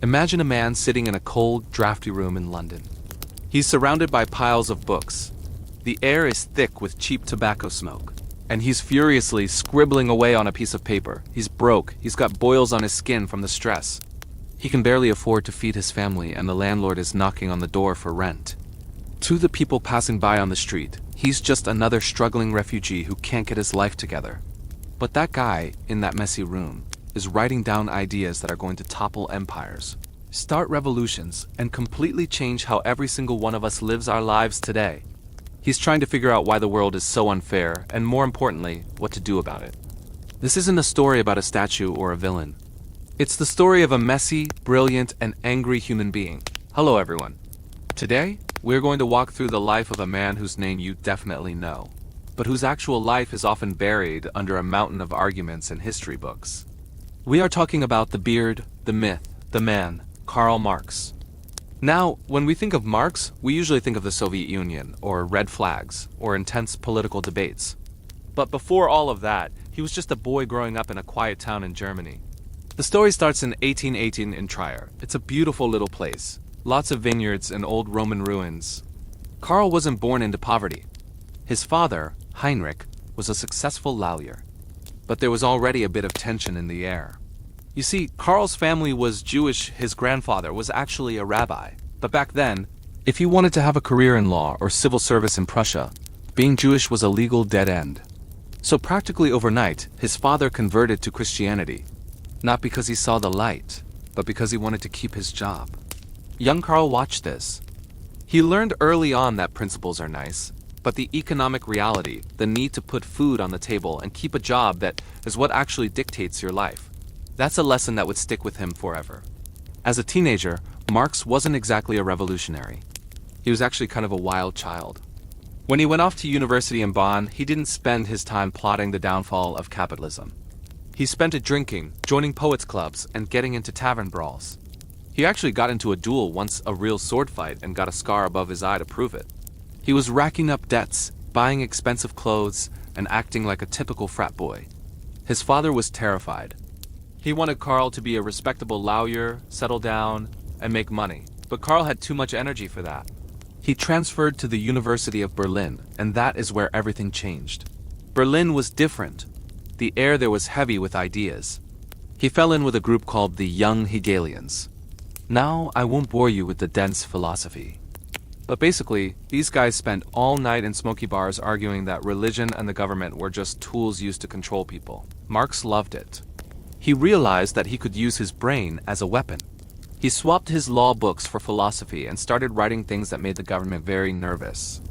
Imagine a man sitting in a cold, drafty room in London. He's surrounded by piles of books. The air is thick with cheap tobacco smoke. And he's furiously scribbling away on a piece of paper. He's broke. He's got boils on his skin from the stress. He can barely afford to feed his family, and the landlord is knocking on the door for rent. To the people passing by on the street, he's just another struggling refugee who can't get his life together. But that guy in that messy room is writing down ideas that are going to topple empires, start revolutions, and completely change how every single one of us lives our lives today. He's trying to figure out why the world is so unfair, and more importantly, what to do about it. This isn't a story about a statue or a villain. It's the story of a messy, brilliant, and angry human being. Hello everyone. Today, we're going to walk through the life of a man whose name you definitely know, but whose actual life is often buried under a mountain of arguments and history books. We are talking about the beard, the myth, the man, Karl Marx. Now, when we think of Marx, we usually think of the Soviet Union, or red flags, or intense political debates. But before all of that, he was just a boy growing up in a quiet town in Germany. The story starts in 1818 in Trier. It's a beautiful little place. Lots of vineyards and old Roman ruins. Karl wasn't born into poverty. His father, Heinrich, was a successful lawyer. But there was already a bit of tension in the air. You see, Karl's family was Jewish. His grandfather was actually a rabbi. But back then, if you wanted to have a career in law or civil service in Prussia, being Jewish was a legal dead end. So practically overnight, his father converted to Christianity. Not because he saw the light, but because he wanted to keep his job. Young Karl watched this. He learned early on that principles are nice, but the economic reality, the need to put food on the table and keep a job, that is what actually dictates your life. That's a lesson that would stick with him forever. As a teenager, Marx wasn't exactly a revolutionary. He was actually kind of a wild child. When he went off to university in Bonn, he didn't spend his time plotting the downfall of capitalism. He spent it drinking, joining poets' clubs, and getting into tavern brawls. He actually got into a duel once, a real sword fight, and got a scar above his eye to prove it. He was racking up debts, buying expensive clothes, and acting like a typical frat boy. His father was terrified. He wanted Karl to be a respectable lawyer, settle down, and make money. But Karl had too much energy for that. He transferred to the University of Berlin, and that is where everything changed. Berlin was different. The air there was heavy with ideas. He fell in with a group called the Young Hegelians. Now, I won't bore you with the dense philosophy. But basically, these guys spent all night in smoky bars arguing that religion and the government were just tools used to control people. Marx loved it. He realized that he could use his brain as a weapon. He swapped his law books for philosophy and started writing things that made the government very nervous.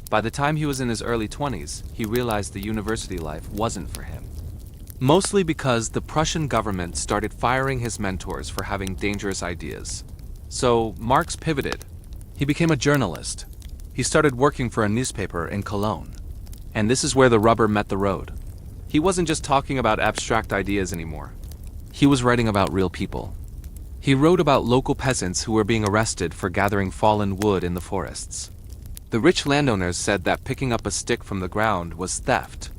By the time he was in his early 20s, he realized the university life wasn't for him. Mostly because the Prussian government started firing his mentors for having dangerous ideas. So Marx pivoted. He became a journalist. He started working for a newspaper in Cologne. And this is where the rubber met the road. He wasn't just talking about abstract ideas anymore. He was writing about real people. He wrote about local peasants who were being arrested for gathering fallen wood in the forests. The rich landowners said that picking up a stick from the ground was theft.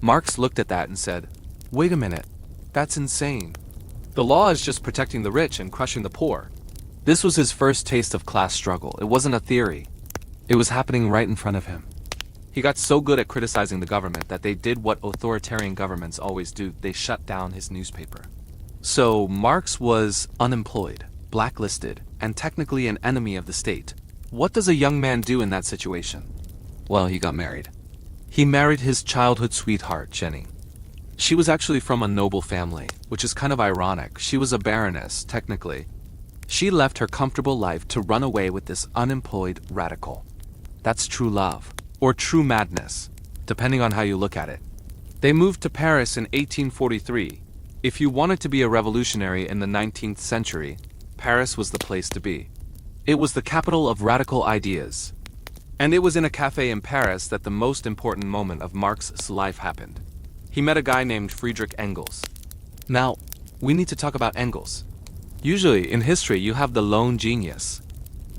Marx looked at that and said, "Wait a minute, that's insane. The law is just protecting the rich and crushing the poor." This was his first taste of class struggle. It wasn't a theory. It was happening right in front of him. He got so good at criticizing the government that they did what authoritarian governments always do. They shut down his newspaper. So Marx was unemployed, blacklisted, and technically an enemy of the state. What does a young man do in that situation? Well, he got married. He married his childhood sweetheart, Jenny. She was actually from a noble family, which is kind of ironic. She was a baroness, technically. She left her comfortable life to run away with this unemployed radical. That's true love, or true madness, depending on how you look at it. They moved to Paris in 1843. If you wanted to be a revolutionary in the 19th century, Paris was the place to be. It was the capital of radical ideas. And it was in a cafe in Paris that the most important moment of Marx's life happened. He met a guy named Friedrich Engels. Now, we need to talk about Engels. Usually, in history, you have the lone genius.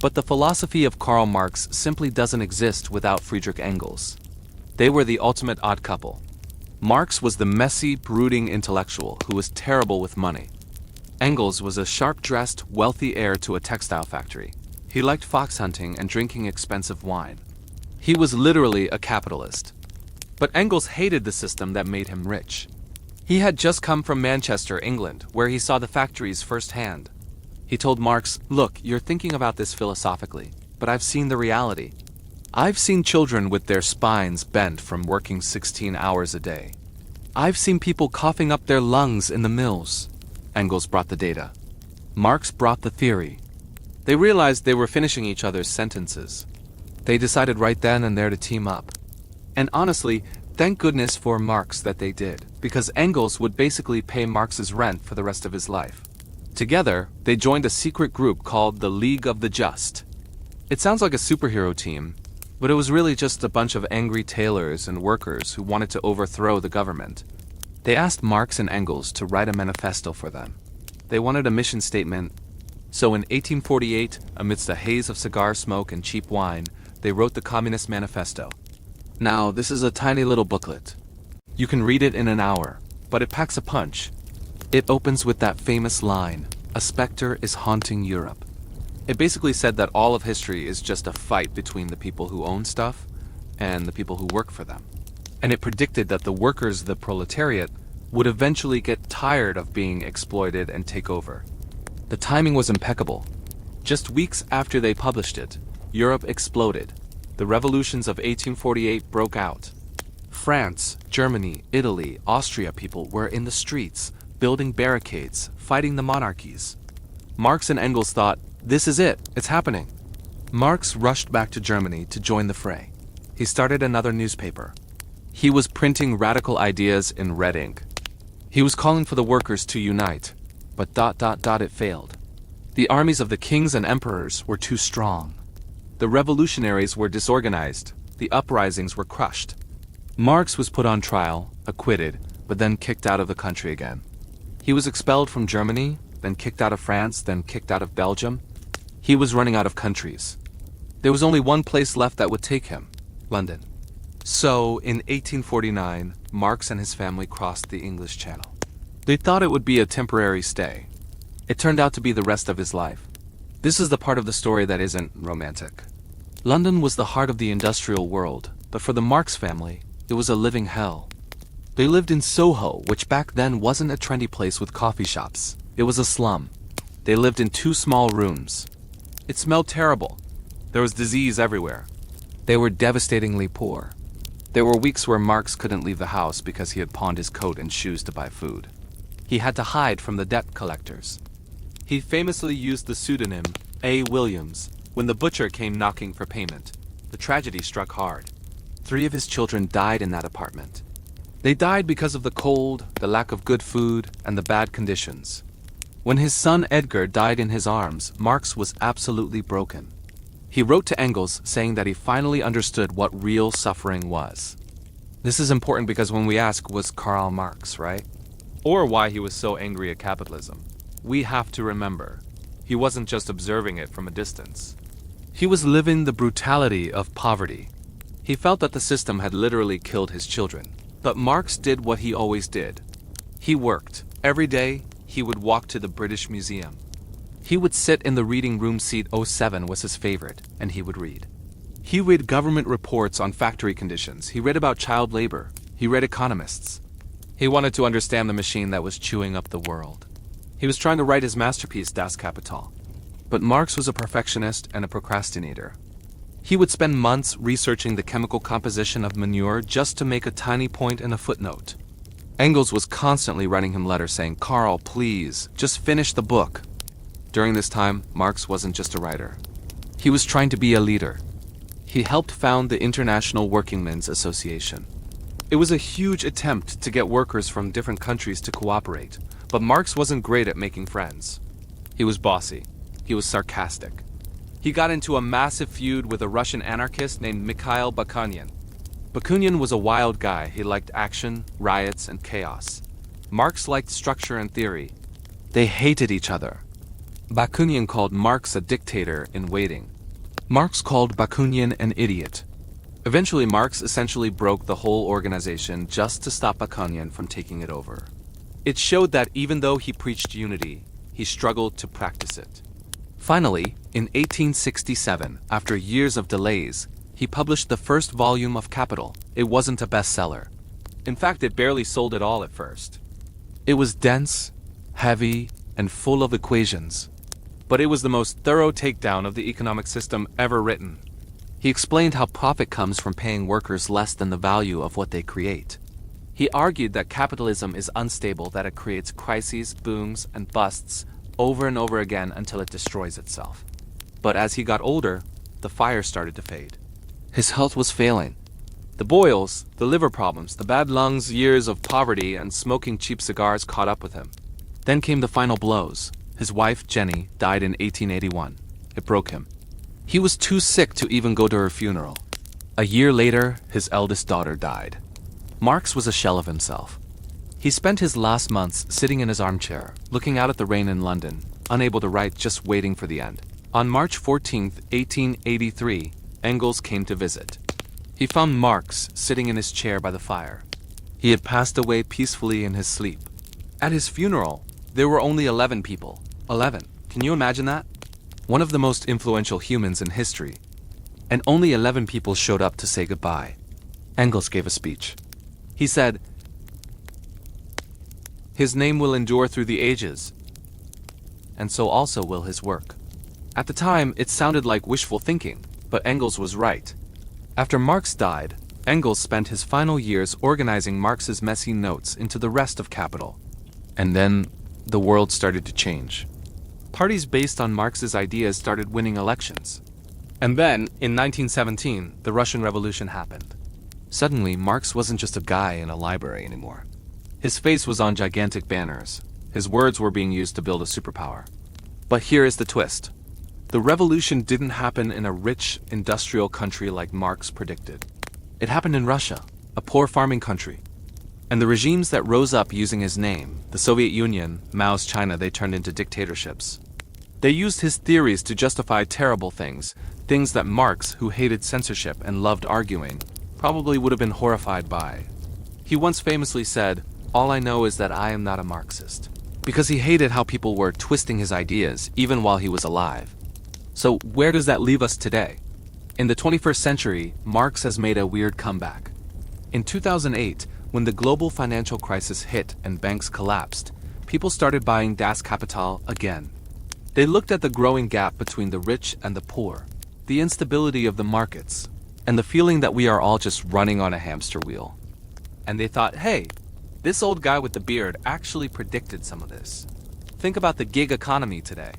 But the philosophy of Karl Marx simply doesn't exist without Friedrich Engels. They were the ultimate odd couple. Marx was the messy, brooding intellectual who was terrible with money. Engels was a sharp-dressed, wealthy heir to a textile factory. He liked fox hunting and drinking expensive wine. He was literally a capitalist. But Engels hated the system that made him rich. He had just come from Manchester, England, where he saw the factories firsthand. He told Marx, "Look, you're thinking about this philosophically, but I've seen the reality. I've seen children with their spines bent from working 16 hours a day. I've seen people coughing up their lungs in the mills." Engels brought the data. Marx brought the theory. They realized they were finishing each other's sentences. They decided right then and there to team up. And honestly, thank goodness for Marx that they did, because Engels would basically pay Marx's rent for the rest of his life. Together, they joined a secret group called the League of the Just. It sounds like a superhero team, but it was really just a bunch of angry tailors and workers who wanted to overthrow the government. They asked Marx and Engels to write a manifesto for them. They wanted a mission statement. So in 1848, amidst a haze of cigar smoke and cheap wine, they wrote the Communist Manifesto. Now, this is a tiny little booklet. You can read it in an hour, but it packs a punch. It opens with that famous line, "A specter is haunting Europe." It basically said that all of history is just a fight between the people who own stuff and the people who work for them. And it predicted that the workers, the proletariat, would eventually get tired of being exploited and take over. The timing was impeccable. Just weeks after they published it, Europe exploded. The revolutions of 1848 broke out. France, Germany, Italy, Austria people were in the streets, building barricades, fighting the monarchies. Marx and Engels thought, this is it, it's happening. Marx rushed back to Germany to join the fray. He started another newspaper. He was printing radical ideas in red ink. He was calling for the workers to unite, but it failed. The armies of the kings and emperors were too strong. The revolutionaries were disorganized. The uprisings were crushed. Marx was put on trial, acquitted, but then kicked out of the country again. He was expelled from Germany, then kicked out of France, then kicked out of Belgium. He was running out of countries. There was only one place left that would take him, London. So, in 1849, Marx and his family crossed the English Channel. They thought it would be a temporary stay. It turned out to be the rest of his life. This is the part of the story that isn't romantic. London was the heart of the industrial world, but for the Marx family, it was a living hell. They lived in Soho, which back then wasn't a trendy place with coffee shops. It was a slum. They lived in 2 small rooms. It smelled terrible. There was disease everywhere. They were devastatingly poor. There were weeks where Marx couldn't leave the house because he had pawned his coat and shoes to buy food. He had to hide from the debt collectors. He famously used the pseudonym A. Williams when the butcher came knocking for payment. The tragedy struck hard. 3 of his children died in that apartment. They died because of the cold, the lack of good food, and the bad conditions. When his son Edgar died in his arms, Marx was absolutely broken. He wrote to Engels saying that he finally understood what real suffering was. This is important because when we ask, was Karl Marx right? Or why he was so angry at capitalism, we have to remember, he wasn't just observing it from a distance. He was living the brutality of poverty. He felt that the system had literally killed his children. But Marx did what he always did. He worked. Every day, he would walk to the British Museum. He would sit in the reading room seat. 07 was his favorite, and he would read. He read government reports on factory conditions. He read about child labor. He read economists. He wanted to understand the machine that was chewing up the world. He was trying to write his masterpiece, Das Kapital. But Marx was a perfectionist and a procrastinator. He would spend months researching the chemical composition of manure just to make a tiny point in a footnote. Engels was constantly writing him letters saying, "Karl, please, just finish the book." During this time, Marx wasn't just a writer. He was trying to be a leader. He helped found the International Workingmen's Association. It was a huge attempt to get workers from different countries to cooperate, but Marx wasn't great at making friends. He was bossy. He was sarcastic. He got into a massive feud with a Russian anarchist named Mikhail Bakunin. Bakunin was a wild guy. He liked action, riots, and chaos. Marx liked structure and theory. They hated each other. Bakunin called Marx a dictator in waiting. Marx called Bakunin an idiot. Eventually, Marx essentially broke the whole organization just to stop Bakunin from taking it over. It showed that even though he preached unity, he struggled to practice it. Finally, in 1867, after years of delays, he published the first volume of Kapital. It wasn't a bestseller. In fact, it barely sold at all at first. It was dense, heavy, and full of equations. But it was the most thorough takedown of the economic system ever written. He explained how profit comes from paying workers less than the value of what they create. He argued that capitalism is unstable, that it creates crises, booms, and busts over and over again until it destroys itself. But as he got older, the fire started to fade. His health was failing. The boils, the liver problems, the bad lungs, years of poverty, and smoking cheap cigars caught up with him. Then came the final blows. His wife, Jenny, died in 1881. It broke him. He was too sick to even go to her funeral. A year later, his eldest daughter died. Marx was a shell of himself. He spent his last months sitting in his armchair, looking out at the rain in London, unable to write, just waiting for the end. On March 14, 1883, Engels came to visit. He found Marx sitting in his chair by the fire. He had passed away peacefully in his sleep. At his funeral, there were only 11 people. 11. Can you imagine that? One of the most influential humans in history. And only 11 people showed up to say goodbye. Engels gave a speech. He said, "His name will endure through the ages, and so also will his work." At the time, it sounded like wishful thinking, but Engels was right. After Marx died, Engels spent his final years organizing Marx's messy notes into the rest of Kapital. And then, the world started to change. Parties based on Marx's ideas started winning elections. And then, in 1917, the Russian Revolution happened. Suddenly, Marx wasn't just a guy in a library anymore. His face was on gigantic banners. His words were being used to build a superpower. But here is the twist. The revolution didn't happen in a rich, industrial country like Marx predicted. It happened in Russia, a poor farming country. And the regimes that rose up using his name, the Soviet Union, Mao's China, they turned into dictatorships. They used his theories to justify terrible things that Marx, who hated censorship and loved arguing, probably would have been horrified by. He once famously said, "All I know is that I am not a Marxist," because he hated how people were twisting his ideas even while he was alive. So where does that leave us today? In the 21st century, Marx has made a weird comeback. In 2008, when the global financial crisis hit and banks collapsed, people started buying Das Kapital again. They looked at the growing gap between the rich and the poor, the instability of the markets, and the feeling that we are all just running on a hamster wheel. And they thought, hey, this old guy with the beard actually predicted some of this. Think about the gig economy today.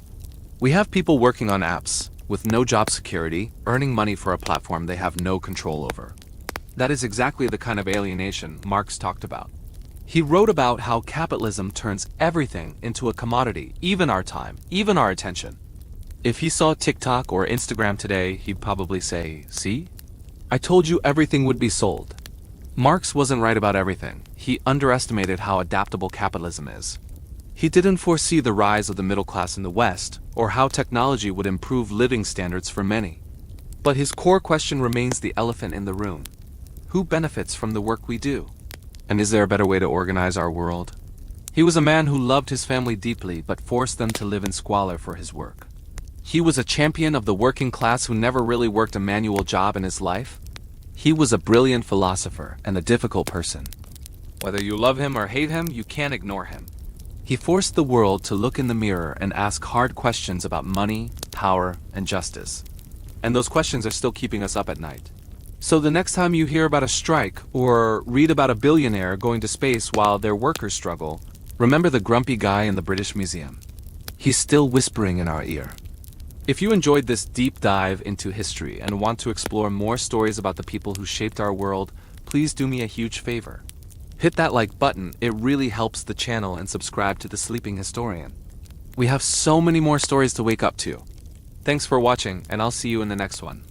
We have people working on apps with no job security, earning money for a platform they have no control over. That is exactly the kind of alienation Marx talked about. He wrote about how capitalism turns everything into a commodity, even our time, even our attention. If he saw TikTok or Instagram today, he'd probably say, "See? I told you everything would be sold." Marx wasn't right about everything. He underestimated how adaptable capitalism is. He didn't foresee the rise of the middle class in the West, or how technology would improve living standards for many. But his core question remains the elephant in the room. Who benefits from the work we do? And is there a better way to organize our world? He was a man who loved his family deeply but forced them to live in squalor for his work. He was a champion of the working class who never really worked a manual job in his life. He was a brilliant philosopher and a difficult person. Whether you love him or hate him, you can't ignore him. He forced the world to look in the mirror and ask hard questions about money, power, and justice. And those questions are still keeping us up at night. So the next time you hear about a strike or read about a billionaire going to space while their workers struggle, remember the grumpy guy in the British Museum. He's still whispering in our ear. If you enjoyed this deep dive into history and want to explore more stories about the people who shaped our world, please do me a huge favor. Hit that like button, it really helps the channel, and subscribe to The Sleeping Historian. We have so many more stories to wake up to. Thanks for watching, and I'll see you in the next one.